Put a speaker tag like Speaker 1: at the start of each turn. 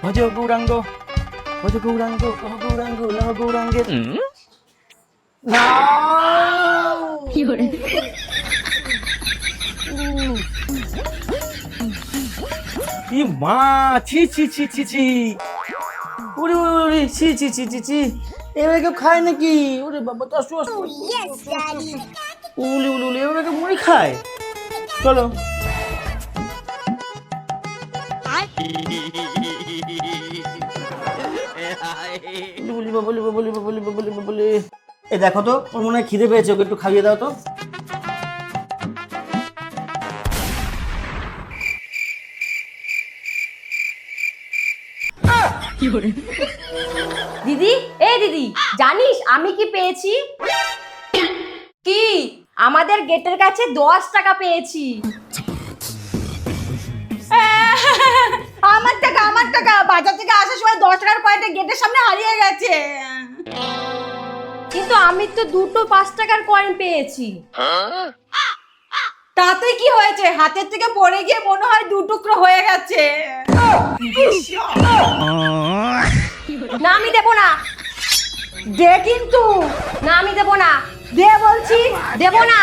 Speaker 1: ভজ গৌরাঙ্গ ভজ গৌরাঙ্গ লহ গৌরাঙ্গ লহ গৌরাঙ্গের না ই মা ছি ছি ছি ছি ছি ওরে ওরে ছি ছি ছি ছি ছি এভাবে কেউ খায় নাকি? ওরে বাবা তো আসো আসো উলি উলি উলি এভাবে কেউ মুড়ি খায়? চলো এ দেখো তো ওর মনে হয় খিদে পেয়েছে, ওকে একটু খাইয়ে দাও তো।
Speaker 2: দিদি, এই দিদি, জানিস আমি কি পেয়েছি? কি? আমাদের গেটের কাছে 10 টাকা পেয়েছি। আমার টাকা বাজার থেকে আসার সময় 10 টাকার কয়েনটা গেটের সামনে হারিয়ে গেছে। কিন্তু আমি তো দুটো 5 টাকার কয়েন পেয়েছি। তাতে কি হয়েছে? হাতের থেকে পড়ে গিয়ে মনে হয় 2 টুকরো হয়ে গেছে। না আমি দেবো না। দে কিন্তু। না আমি দেবো না। দে বলছি, দেবো না।